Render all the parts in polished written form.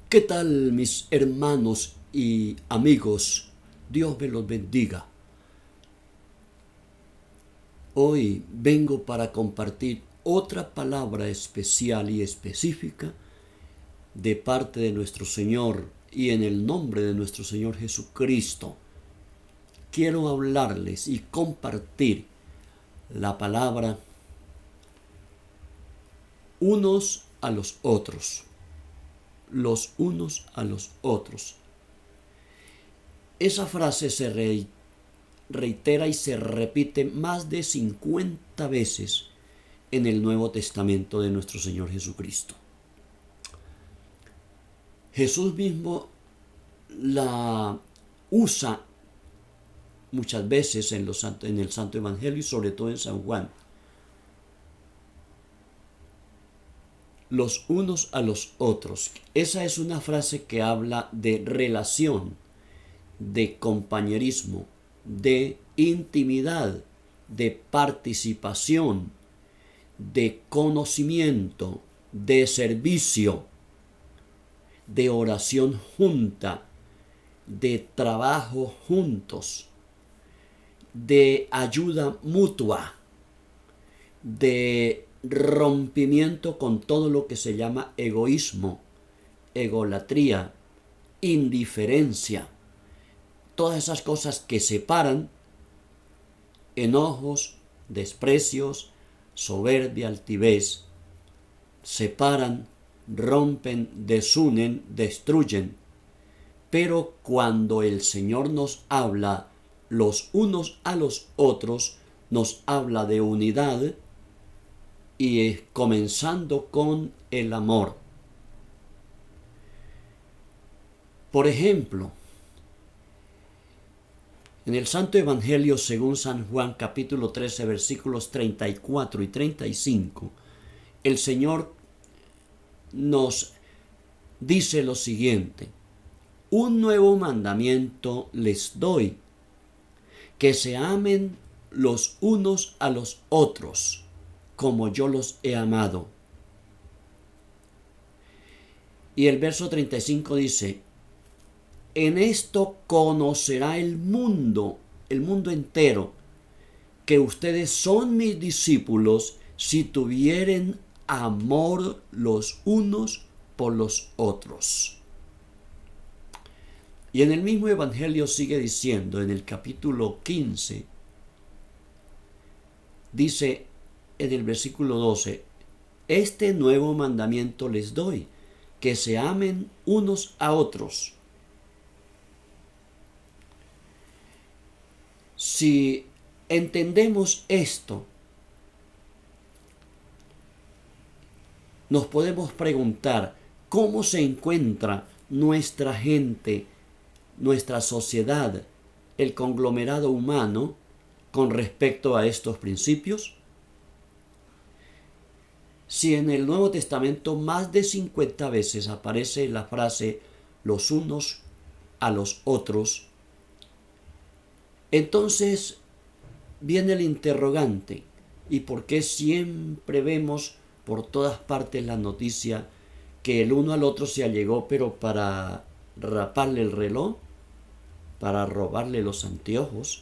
¿Qué tal, mis hermanos y amigos? Dios me los bendiga. Hoy vengo para compartir otra palabra especial y específica de parte de nuestro Señor y en el nombre de nuestro Señor Jesucristo. Quiero hablarles y compartir la palabra unos a los otros. Los unos a los otros. Esa frase se reitera y se repite más de 50 veces en el Nuevo Testamento de nuestro Señor Jesucristo. Jesús mismo la usa muchas veces en el Santo Evangelio y sobre todo en San Juan. Los unos a los otros. Esa es una frase que habla de relación, de compañerismo, de intimidad, de participación, de conocimiento, de servicio, de oración junta, de trabajo juntos, de ayuda mutua, de rompimiento con todo lo que se llama egoísmo, egolatría, indiferencia. Todas esas cosas que separan, enojos, desprecios, soberbia, altivez, separan, rompen, desunen, destruyen. Pero cuando el Señor nos habla los unos a los otros, nos habla de unidad y comenzando con el amor. Por ejemplo, en el Santo Evangelio según San Juan capítulo 13 versículos 34 y 35, el Señor nos dice lo siguiente: un nuevo mandamiento les doy, que se amen los unos a los otros, como yo los he amado. Y el verso 35 dice: en esto conocerá el mundo entero, que ustedes son mis discípulos si tuvieren amor los unos por los otros. Y en el mismo Evangelio sigue diciendo, en el capítulo 15, dice en el versículo 12, este nuevo mandamiento les doy, que se amen unos a otros. Si entendemos esto, nos podemos preguntar cómo se encuentra nuestra gente, nuestra sociedad, el conglomerado humano con respecto a estos principios. Si en el Nuevo Testamento más de 50 veces aparece la frase los unos a los otros, entonces viene el interrogante: ¿y por qué siempre vemos por todas partes la noticia que el uno al otro se allegó, pero para raparle el reloj, para robarle los anteojos,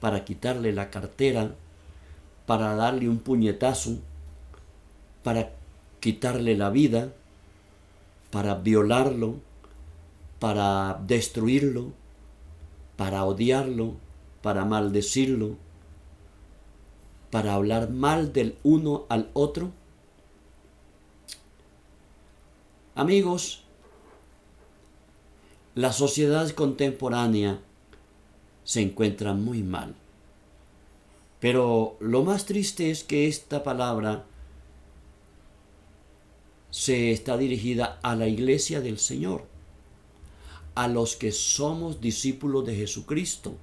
para quitarle la cartera, para darle un puñetazo, para quitarle la vida, para violarlo, para destruirlo, para odiarlo, para maldecirlo, para hablar mal del uno al otro? Amigos, la sociedad contemporánea se encuentra muy mal. Pero lo más triste es que esta palabra se está dirigida a la iglesia del Señor, a los que somos discípulos de Jesucristo.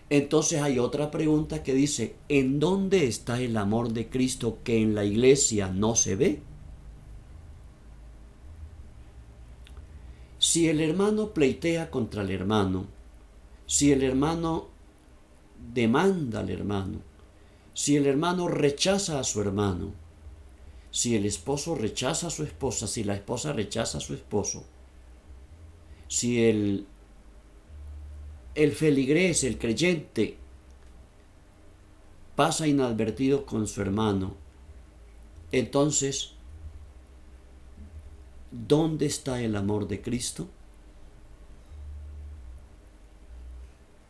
Entonces hay otra pregunta que dice: ¿en dónde está el amor de Cristo que en la iglesia no se ve? Si el hermano pleitea contra el hermano, si el hermano demanda al hermano, si el hermano rechaza a su hermano, si el esposo rechaza a su esposa, si la esposa rechaza a su esposo, si el feligrés, el creyente, pasa inadvertido con su hermano, entonces, ¿dónde está el amor de Cristo?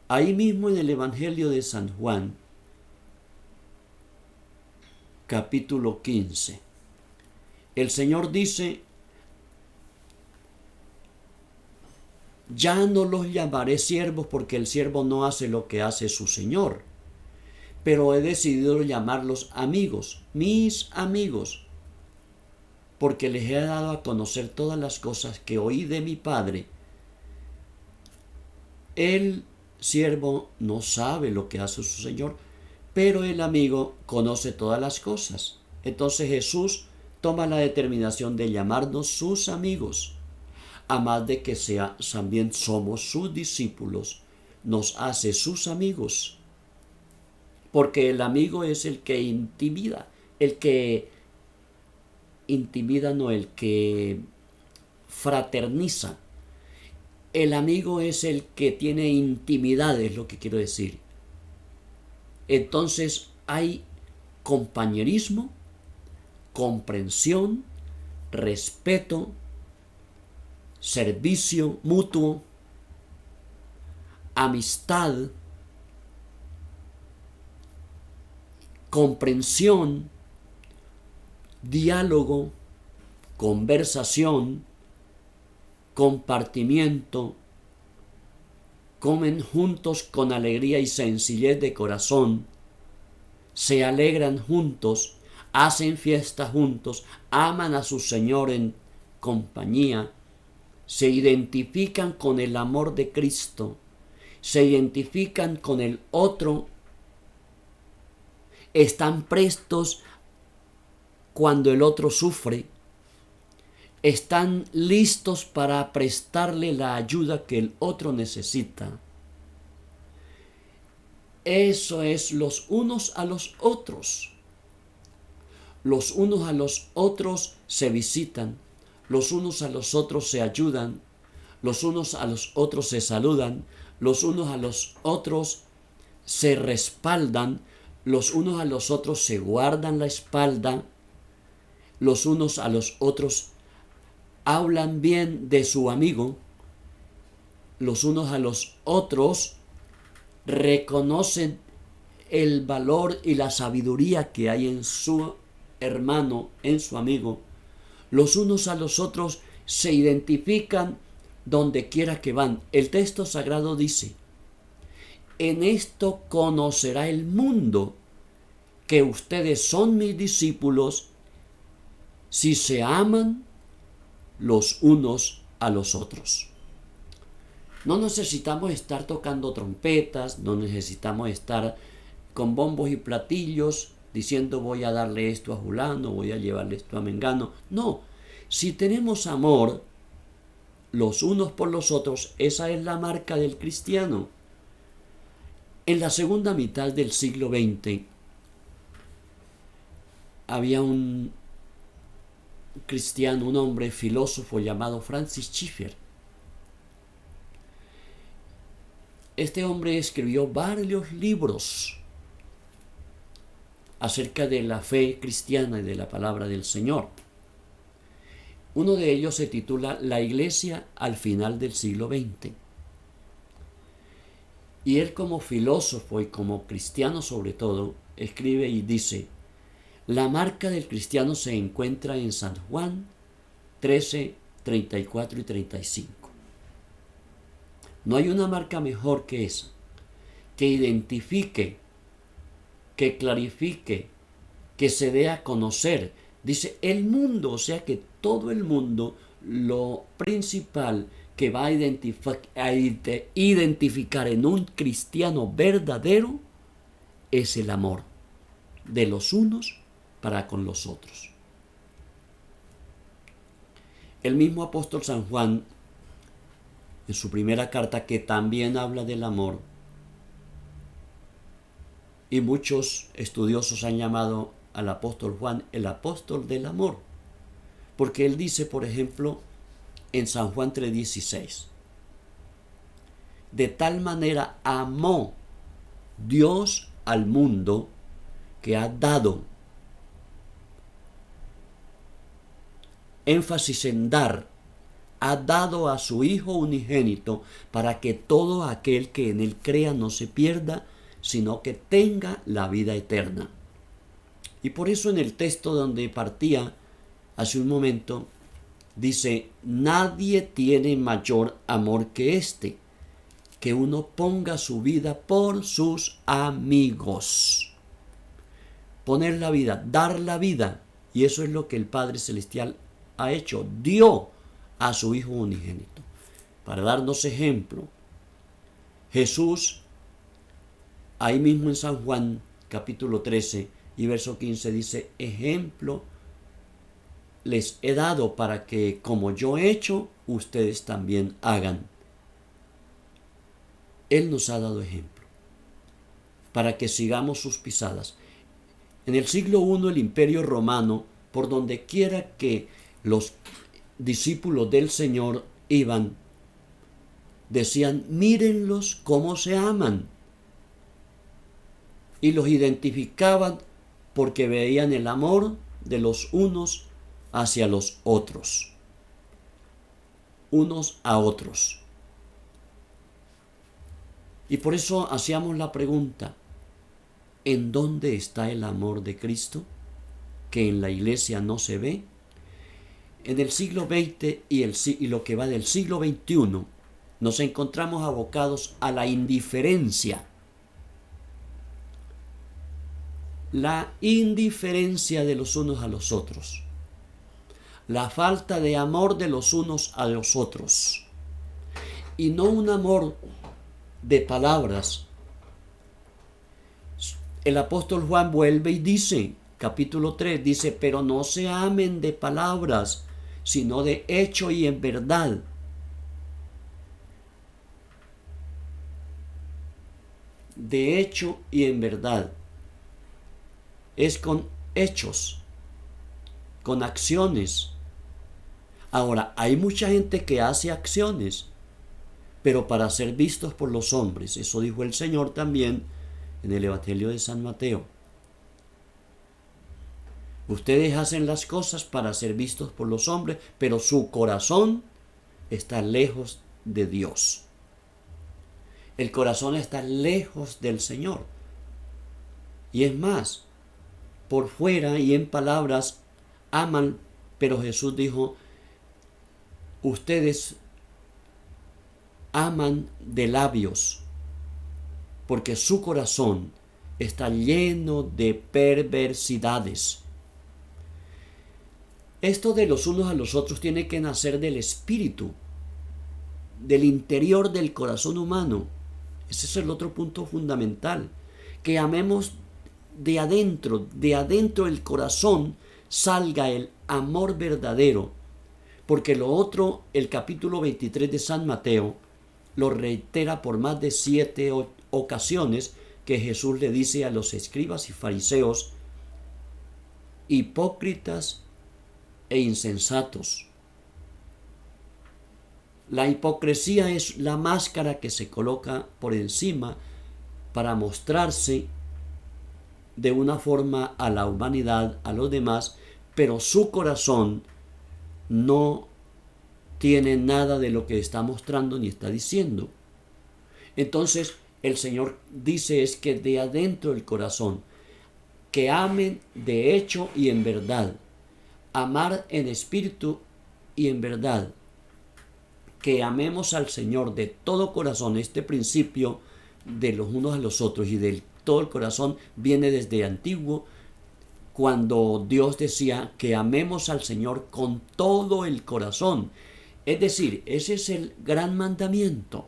Ahí mismo en el Evangelio de San Juan, capítulo 15, el Señor dice: ya no los llamaré siervos, porque el siervo no hace lo que hace su Señor, pero he decidido llamarlos amigos, mis amigos, porque les he dado a conocer todas las cosas que oí de mi Padre. El siervo no sabe lo que hace su Señor, pero el amigo conoce todas las cosas. Entonces Jesús toma la determinación de llamarnos sus amigos. A más de que también somos sus discípulos, nos hace sus amigos. Porque el amigo es el que intimida, el que fraterniza. El amigo es el que tiene intimidad, es lo que quiero decir. Entonces hay compañerismo, comprensión, respeto, servicio mutuo, amistad, comprensión, diálogo, conversación, compartimiento, comen juntos con alegría y sencillez de corazón, se alegran juntos, hacen fiesta juntos, aman a su Señor en compañía, se identifican con el amor de Cristo, se identifican con el otro, están prestos cuando el otro sufre, están listos para prestarle la ayuda que el otro necesita. Eso es los unos a los otros. Los unos a los otros se visitan, los unos a los otros se ayudan, los unos a los otros se saludan, los unos a los otros se respaldan, los unos a los otros se guardan la espalda, los unos a los otros hablan bien de su amigo, los unos a los otros reconocen el valor y la sabiduría que hay en su hermano, en su amigo, los unos a los otros se identifican donde quiera que van. El texto sagrado dice: en esto conocerá el mundo que ustedes son mis discípulos, si se aman los unos a los otros. No necesitamos estar tocando trompetas, no necesitamos estar con bombos y platillos diciendo voy a darle esto a Julano, voy a llevarle esto a Mengano. No, si tenemos amor los unos por los otros, esa es la marca del cristiano. En la segunda mitad del siglo XX había un cristiano, un hombre filósofo llamado Francis Schaeffer. Este hombre escribió varios libros acerca de la fe cristiana y de la palabra del Señor. Uno de ellos se titula La Iglesia al final del siglo XX. Y él, como filósofo y como cristiano sobre todo, escribe y dice: la marca del cristiano se encuentra en San Juan 13, 34 y 35. No hay una marca mejor que esa, que identifique, que clarifique, que se dé a conocer. Dice el mundo, o sea que todo el mundo, lo principal que va a identificar en un cristiano verdadero es el amor de los unos para con los otros. El mismo apóstol San Juan, en su primera carta, que también habla del amor, y muchos estudiosos han llamado al apóstol Juan el apóstol del amor. Porque él dice, por ejemplo, en San Juan 3:16, de tal manera amó Dios al mundo que ha dado, énfasis en dar, ha dado a su Hijo unigénito para que todo aquel que en él crea no se pierda, sino que tenga la vida eterna. Y por eso en el texto donde partía hace un momento, dice, nadie tiene mayor amor que este, que uno ponga su vida por sus amigos. Poner la vida, dar la vida. Y eso es lo que el Padre Celestial ha hecho. Dio a su Hijo unigénito. Para darnos ejemplo, Jesús, ahí mismo en San Juan, capítulo 13 y verso 15, dice, ejemplo les he dado para que, como yo he hecho, ustedes también hagan. Él nos ha dado ejemplo para que sigamos sus pisadas. En el siglo I, el Imperio Romano, por donde quiera que los discípulos del Señor iban, decían, mírenlos cómo se aman. Y los identificaban porque veían el amor de los unos hacia los otros, unos a otros. Y por eso hacíamos la pregunta, ¿en dónde está el amor de Cristo que en la iglesia no se ve? En el siglo XX y lo que va del siglo XXI, nos encontramos abocados a la indiferencia. La indiferencia de los unos a los otros. La falta de amor de los unos a los otros. Y no un amor de palabras. El apóstol Juan vuelve y dice, capítulo 3, dice, pero no se amen de palabras, sino de hecho y en verdad. De hecho y en verdad. Es con hechos, con acciones. Ahora, hay mucha gente que hace acciones, pero para ser vistos por los hombres. Eso dijo el Señor también en el Evangelio de San Mateo. Ustedes hacen las cosas para ser vistos por los hombres, pero su corazón está lejos de Dios. El corazón está lejos del Señor. Y es más, por fuera y en palabras aman, pero Jesús dijo, ustedes aman de labios, porque su corazón está lleno de perversidades. Esto de los unos a los otros tiene que nacer del espíritu, del interior del corazón humano. Ese es el otro punto fundamental, que amemos de adentro del corazón salga el amor verdadero, porque lo otro, el capítulo 23 de San Mateo, lo reitera por más de 7 ocasiones, que Jesús le dice a los escribas y fariseos, hipócritas e insensatos. La hipocresía es la máscara que se coloca por encima para mostrarse de una forma a la humanidad, a los demás, pero su corazón no tiene nada de lo que está mostrando ni está diciendo. Entonces el Señor dice es que de adentro del corazón, que amen de hecho y en verdad, amar en espíritu y en verdad, que amemos al Señor de todo corazón. Este principio de los unos a los otros y del todo el corazón viene desde antiguo, cuando Dios decía que amemos al Señor con todo el corazón. Es decir, ese es el gran mandamiento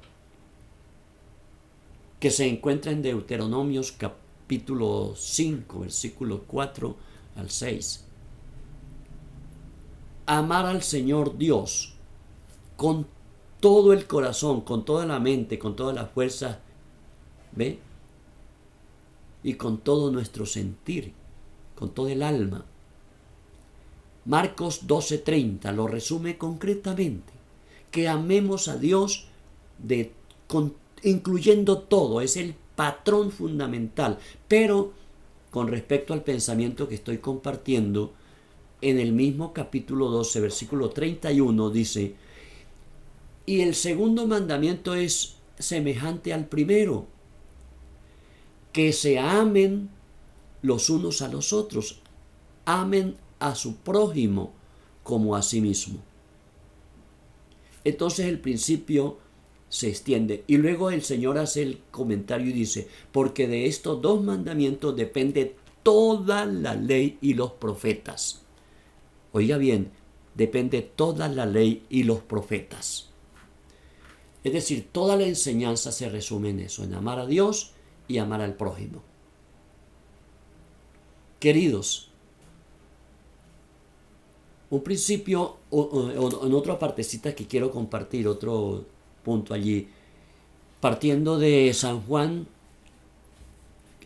que se encuentra en Deuteronomios capítulo 5, versículos 4 al 6. Amar al Señor Dios con todo el corazón, con toda la mente, con toda la fuerza, ¿ve? Y con todo nuestro sentir. con todo el alma. Marcos 12:30 lo resume concretamente, que amemos a Dios incluyendo todo, es el patrón fundamental. Pero con respecto al pensamiento que estoy compartiendo, en el mismo capítulo 12, versículo 31 dice: y el segundo mandamiento es semejante al primero, que se amen los unos a los otros, amen a su prójimo como a sí mismo. Entonces el principio se extiende y luego el Señor hace el comentario y dice: porque de estos dos mandamientos depende toda la ley y los profetas. Oiga bien, depende toda la ley y los profetas. Es decir, toda la enseñanza se resume en eso, en amar a Dios y amar al prójimo. Queridos, un principio, en otra partecita que quiero compartir, otro punto allí, partiendo de San Juan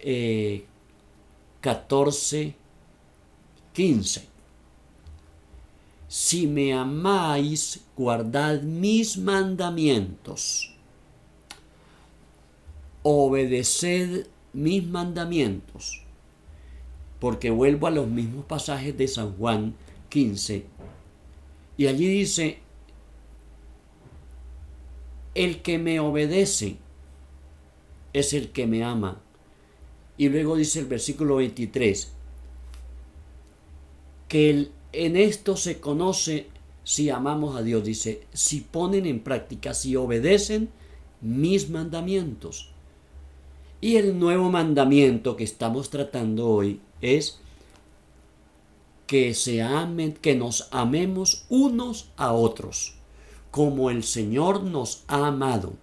14:15. Si me amáis, guardad mis mandamientos. Obedeced mis mandamientos. Porque vuelvo a los mismos pasajes de San Juan 15. Y allí dice: el que me obedece es el que me ama. Y luego dice el versículo 23, que en esto se conoce si amamos a Dios. Dice: si ponen en práctica, si obedecen mis mandamientos. Y el nuevo mandamiento que estamos tratando hoy es que nos amemos unos a otros, como el Señor nos ha amado.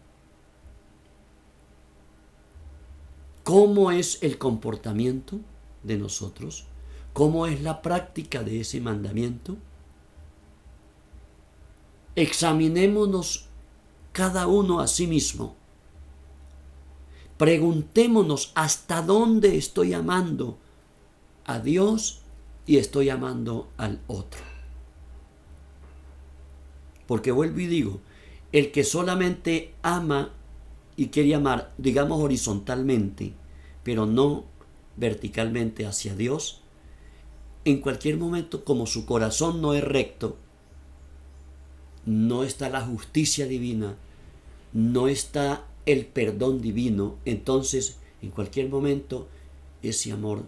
¿Cómo es el comportamiento de nosotros? ¿Cómo es la práctica de ese mandamiento? Examinémonos cada uno a sí mismo. Preguntémonos hasta dónde estoy amando a Dios y estoy amando al otro. Porque vuelvo y digo, el que solamente ama y quiere amar, digamos horizontalmente, pero no verticalmente hacia Dios, en cualquier momento, como su corazón no es recto, no está la justicia divina, no está el perdón divino, entonces en cualquier momento ese amor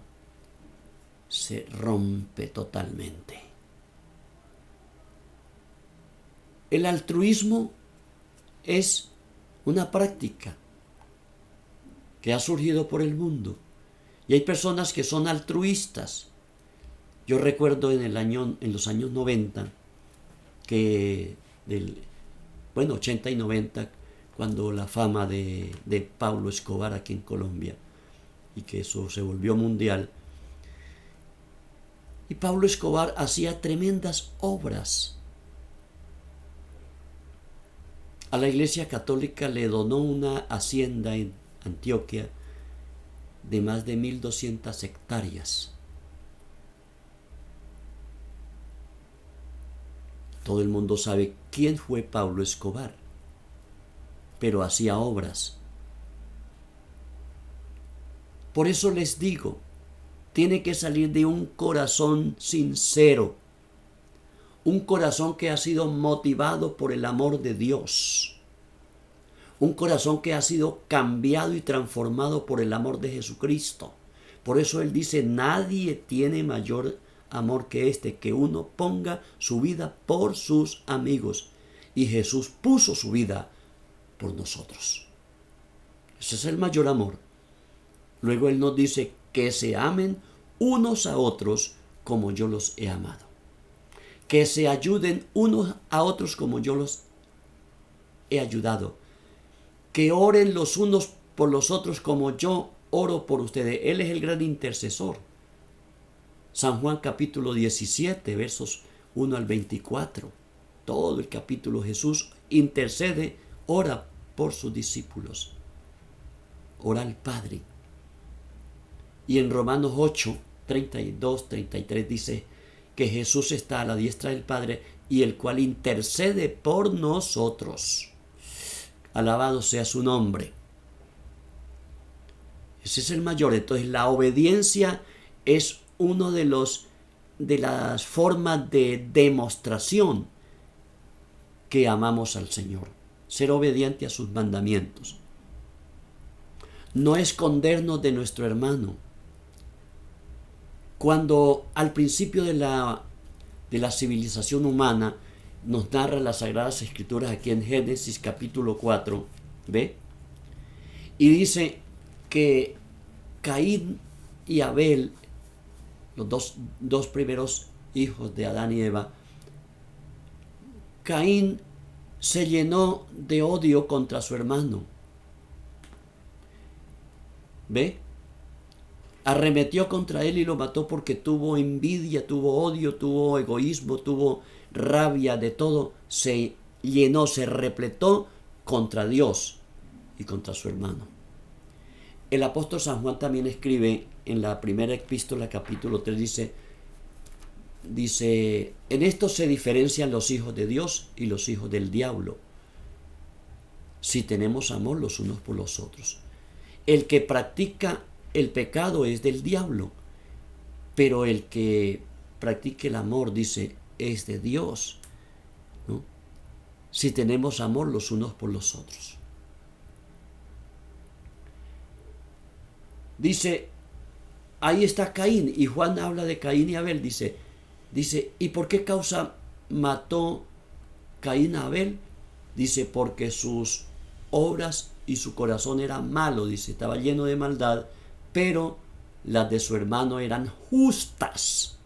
se rompe totalmente. El altruismo es una práctica que ha surgido por el mundo y hay personas que son altruistas. Yo recuerdo en los años 90, 80 y 90, cuando la fama de Pablo Escobar aquí en Colombia, y que eso se volvió mundial. Y Pablo Escobar hacía tremendas obras. A la Iglesia Católica le donó una hacienda en Antioquia de más de 1.200 hectáreas. Todo el mundo sabe quién fue Pablo Escobar, pero hacía obras. Por eso les digo, tiene que salir de un corazón sincero, un corazón que ha sido motivado por el amor de Dios, un corazón que ha sido cambiado y transformado por el amor de Jesucristo. Por eso Él dice: nadie tiene mayor amor que este, que uno ponga su vida por sus amigos. Y Jesús puso su vida por nosotros. Ese es el mayor amor. Luego Él nos dice que se amen unos a otros como yo los he amado. Que se ayuden unos a otros como yo los he ayudado. Que oren los unos por los otros como yo oro por ustedes. Él es el gran intercesor. San Juan capítulo 17, versos 1 al 24. Todo el capítulo Jesús intercede, ora por sus discípulos. Ora al Padre. Y en Romanos 8, 32, 33 dice que Jesús está a la diestra del Padre y el cual intercede por nosotros. Alabado sea su nombre. Ese es el mayor. Entonces la obediencia es uno de las formas de demostración que amamos al Señor. Ser obediente a sus mandamientos. No escondernos de nuestro hermano. Cuando al principio de la civilización humana nos narra las Sagradas Escrituras aquí en Génesis capítulo 4, ¿ve? Y dice que Caín y Abel, los dos primeros hijos de Adán y Eva, Caín se llenó de odio contra su hermano. ¿Ve? Arremetió contra él y lo mató porque tuvo envidia, tuvo odio, tuvo egoísmo, tuvo rabia de todo. Se llenó, se repletó contra Dios y contra su hermano. El apóstol San Juan también escribe en la primera epístola, capítulo 3, dice, en esto se diferencian los hijos de Dios y los hijos del diablo, si tenemos amor los unos por los otros. El que practica el pecado es del diablo, pero el que practica el amor, dice, es de Dios, ¿no? Si tenemos amor los unos por los otros. Dice, ahí está Caín, y Juan habla de Caín y Abel, dice, ¿y por qué causa mató Caín a Abel? Dice, porque sus obras y su corazón era malo, dice, estaba lleno de maldad, pero las de su hermano eran justas.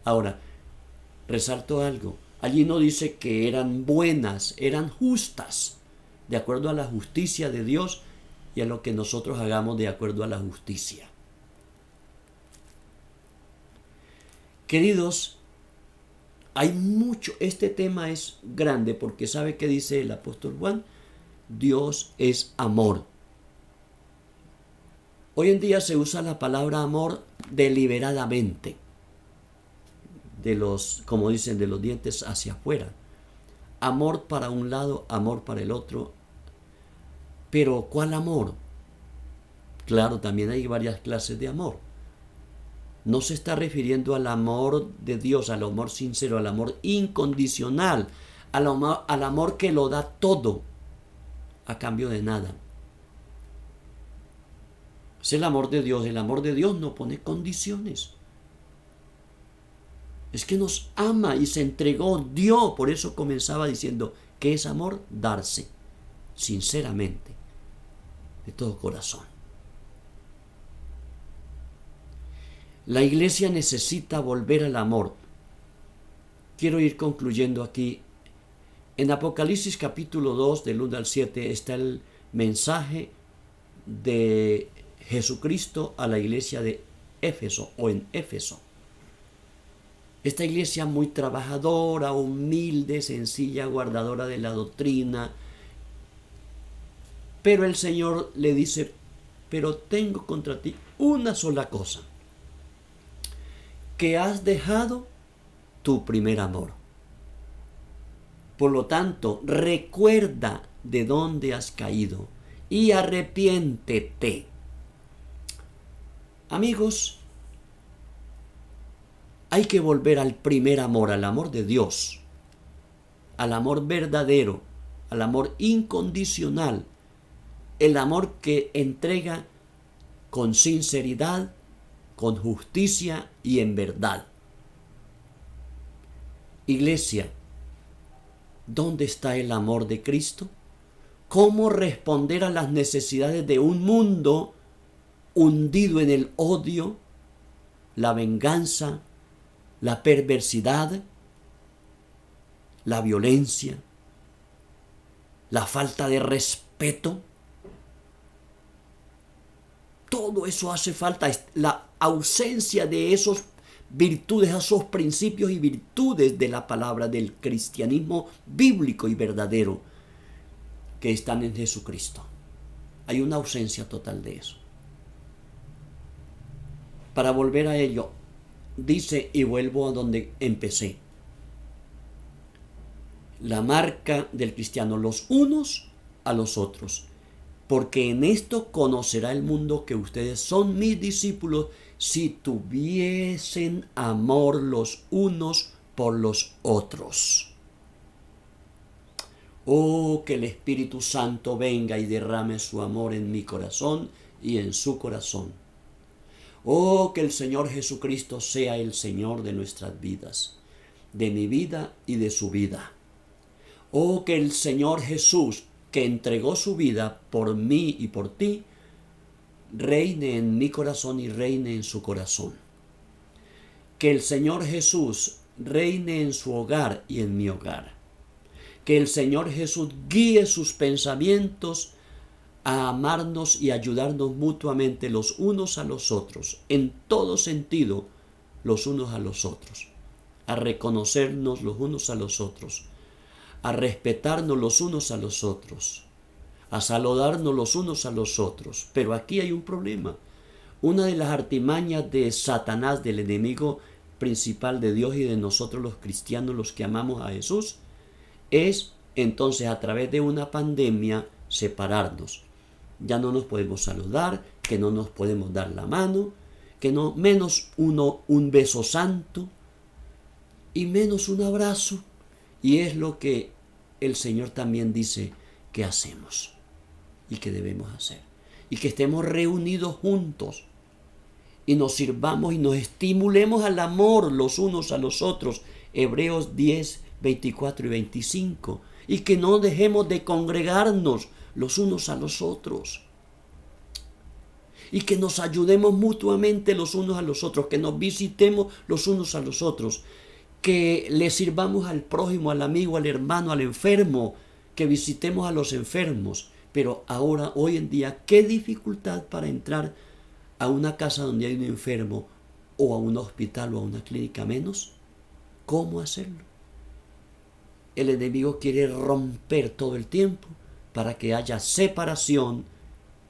Ahora, resalto algo, allí no dice que eran buenas, eran justas, de acuerdo a la justicia de Dios y a lo que nosotros hagamos de acuerdo a la justicia. Queridos, hay mucho, este tema es grande porque ¿sabe qué dice el apóstol Juan? Dios es amor. Hoy en día se usa la palabra amor deliberadamente, como dicen, de los dientes hacia afuera. Amor para un lado, amor para el otro. Pero ¿cuál amor? Claro, también hay varias clases de amor. No se está refiriendo al amor de Dios, al amor sincero, al amor incondicional, al amor que lo da todo a cambio de nada. Es el amor de Dios. El amor de Dios no pone condiciones. Es que nos ama y se entregó, dio. Por eso comenzaba diciendo que es amor darse, sinceramente, de todo corazón. La iglesia necesita volver al amor. Quiero ir concluyendo aquí. En Apocalipsis capítulo 2, del 1 al 7, está el mensaje de Jesucristo a la iglesia de Éfeso o en Éfeso. Esta iglesia muy trabajadora, humilde, sencilla, guardadora de la doctrina. Pero el Señor le dice, pero tengo contra ti una sola cosa, que has dejado tu primer amor. Por lo tanto, recuerda de dónde has caído y arrepiéntete. Amigos, hay que volver al primer amor, al amor de Dios, al amor verdadero, al amor incondicional, el amor que entrega con sinceridad, con justicia y en verdad. Iglesia, ¿dónde está el amor de Cristo? ¿Cómo responder a las necesidades de un mundo hundido en el odio, la venganza, la perversidad, la violencia, la falta de respeto? Todo eso hace falta, la ausencia de esos virtudes, esos principios y virtudes de la palabra del cristianismo bíblico y verdadero que están en Jesucristo. Hay una ausencia total de eso. para volver a ello, dice, y vuelvo a donde empecé. La marca del cristiano, los unos a los otros. Porque en esto conocerá el mundo que ustedes son mis discípulos si tuviesen amor los unos por los otros. Oh, que el Espíritu Santo venga y derrame su amor en mi corazón y en su corazón. Oh, que el Señor Jesucristo sea el Señor de nuestras vidas, de mi vida y de su vida. Oh, que el Señor Jesús, que entregó su vida por mí y por ti, reine en mi corazón y reine en su corazón. Que el Señor Jesús reine en su hogar y en mi hogar. Que el Señor Jesús guíe sus pensamientos a amarnos y ayudarnos mutuamente los unos a los otros, en todo sentido, los unos a los otros, a reconocernos los unos a los otros, a respetarnos los unos a los otros, a saludarnos los unos a los otros. Pero aquí hay un problema. Una de las artimañas de Satanás, del enemigo principal de Dios y de nosotros los cristianos, los que amamos a Jesús, es entonces a través de una pandemia separarnos. Ya no nos podemos saludar, que no nos podemos dar la mano, que no, menos un beso santo y menos un abrazo. Y es lo que el Señor también dice que hacemos y que debemos hacer. Y que estemos reunidos juntos y nos sirvamos y nos estimulemos al amor los unos a los otros. Hebreos 10, 24 y 25. Y que no dejemos de congregarnos los unos a los otros. Y que nos ayudemos mutuamente los unos a los otros. Que nos visitemos los unos a los otros. Que le sirvamos al prójimo, al amigo, al hermano, al enfermo. Que visitemos a los enfermos. Pero ahora, hoy en día, qué dificultad para entrar a una casa donde hay un enfermo, o a un hospital o a una clínica menos. ¿Cómo hacerlo? El enemigo quiere romper todo el tiempo para que haya separación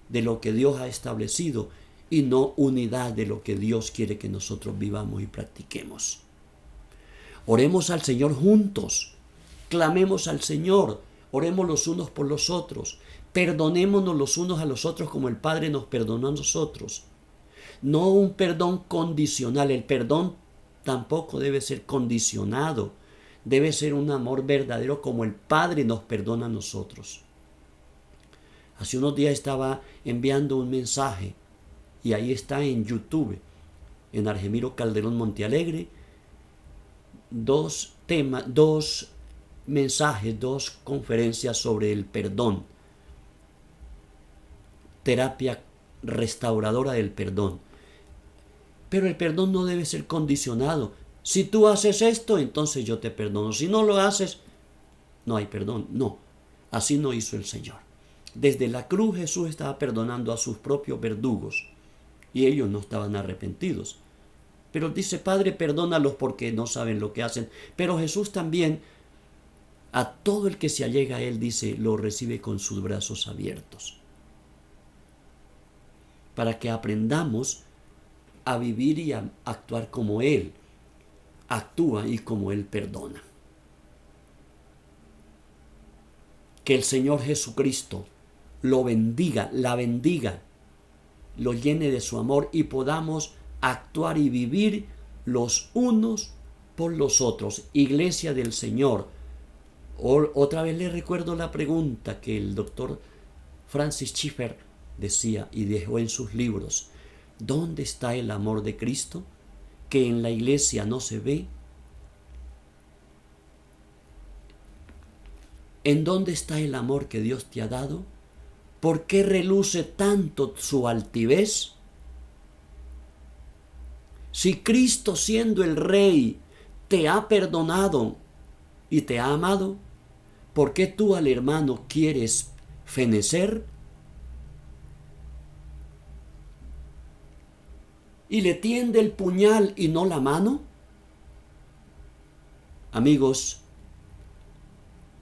de lo que Dios ha establecido y no unidad de lo que Dios quiere que nosotros vivamos y practiquemos. Oremos al Señor juntos, clamemos al Señor, oremos los unos por los otros, perdonémonos los unos a los otros como el Padre nos perdonó a nosotros. No un perdón condicional, el perdón tampoco debe ser condicionado, debe ser un amor verdadero como el Padre nos perdona a nosotros. Hace unos días estaba enviando un mensaje y ahí está en YouTube, en Argemiro Calderón Montealegre, dos mensajes, dos conferencias sobre el perdón, terapia restauradora del perdón. Pero el perdón no debe ser condicionado. Si tú haces esto, entonces yo te perdono. Si no lo haces, no hay perdón. No, así no hizo el Señor. Desde la cruz Jesús estaba perdonando a sus propios verdugos y ellos no estaban arrepentidos. Pero dice, Padre, perdónalos porque no saben lo que hacen. Pero Jesús también, a todo el que se allega a Él, dice, lo recibe con sus brazos abiertos. Para que aprendamos a vivir y a actuar como Él actúa y como Él perdona. Que el Señor Jesucristo lo bendiga, la bendiga, lo llene de su amor y podamos actuar y vivir los unos por los otros. Iglesia del Señor. Otra vez les recuerdo la pregunta que el doctor Francis Schaeffer decía y dejó en sus libros. ¿Dónde está el amor de Cristo que en la iglesia no se ve? ¿En dónde está el amor que Dios te ha dado? ¿Por qué reluce tanto su altivez? Si Cristo, siendo el Rey, te ha perdonado y te ha amado, ¿por qué tú al hermano quieres fenecer? ¿Y le tiende el puñal y no la mano? Amigos,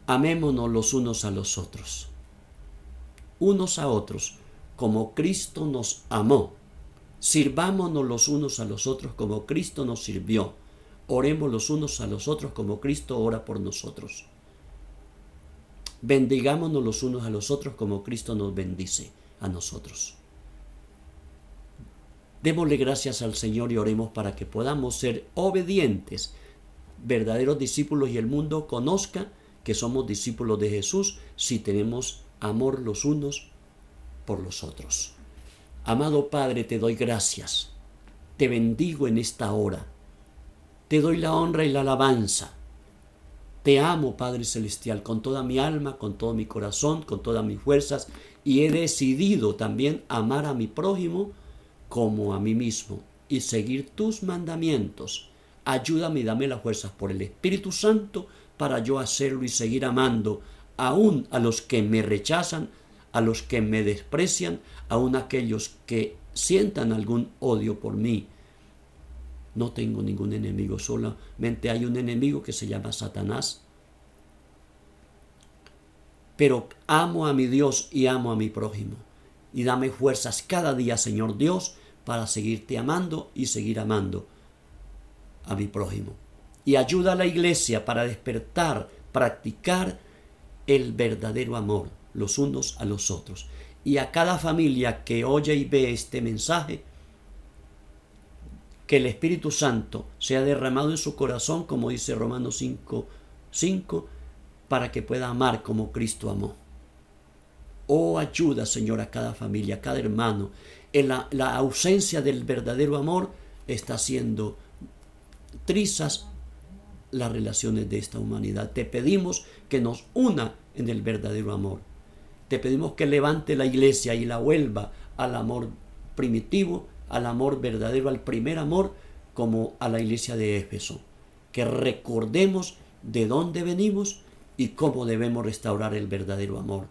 amémonos los unos a los otros, unos a otros, como Cristo nos amó, Sirvámonos los unos a los otros como Cristo nos sirvió. Oremos los unos a los otros como Cristo ora por nosotros. Bendigámonos los unos a los otros como Cristo nos bendice a nosotros. Démosle gracias al Señor y oremos para que podamos ser obedientes, verdaderos discípulos, y el mundo conozca que somos discípulos de Jesús si tenemos amor los unos por los otros. Amado Padre, te doy gracias, te bendigo en esta hora, te doy la honra y la alabanza. Te amo, Padre Celestial, con toda mi alma, con todo mi corazón, con todas mis fuerzas, y he decidido también amar a mi prójimo como a mí mismo y seguir tus mandamientos. Ayúdame y dame las fuerzas por el Espíritu Santo para yo hacerlo y seguir amando aún a los que me rechazan, a los que me desprecian, aún a aquellos que sientan algún odio por mí. No tengo ningún enemigo, solamente hay un enemigo que se llama Satanás. Pero amo a mi Dios y amo a mi prójimo. Y dame fuerzas cada día, Señor Dios, para seguirte amando y seguir amando a mi prójimo. Y ayuda a la iglesia para despertar, practicar el verdadero amor los unos a los otros. Y a cada familia que oye y ve este mensaje, que el Espíritu Santo sea derramado en su corazón, como dice Romanos 5:5, para que pueda amar como Cristo amó. Oh, ayuda, Señor, a cada familia, a cada hermano. En la ausencia del verdadero amor está haciendo trizas las relaciones de esta humanidad. Te pedimos que nos una en el verdadero amor. Te pedimos que levante la iglesia y la vuelva al amor primitivo, al amor verdadero, al primer amor, como a la iglesia de Éfeso. Que recordemos de dónde venimos y cómo debemos restaurar el verdadero amor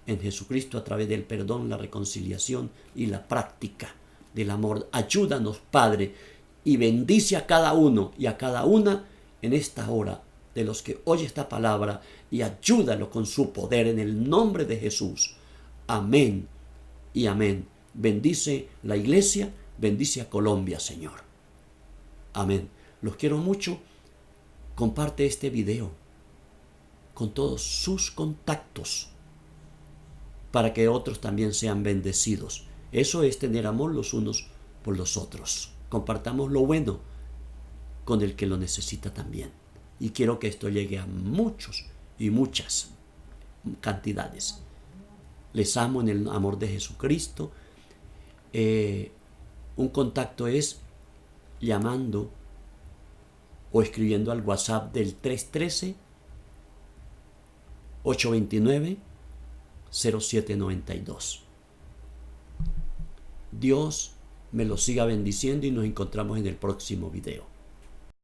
en Jesucristo a través del perdón, la reconciliación y la práctica del amor. Ayúdanos, Padre, y bendice a cada uno y a cada una en esta hora de los que oye esta palabra, y ayúdalo con su poder en el nombre de Jesús. Amén y amén. Bendice la iglesia, bendice a Colombia, Señor. Amén. Los quiero mucho. Comparte este video con todos sus contactos para que otros también sean bendecidos. Eso es tener amor los unos por los otros. Compartamos lo bueno con el que lo necesita también. Y quiero que esto llegue a muchos y muchas cantidades. Les amo en el amor de Jesucristo. Un contacto es llamando o escribiendo al WhatsApp del 313-829-0792. Dios me lo siga bendiciendo y nos encontramos en el próximo video.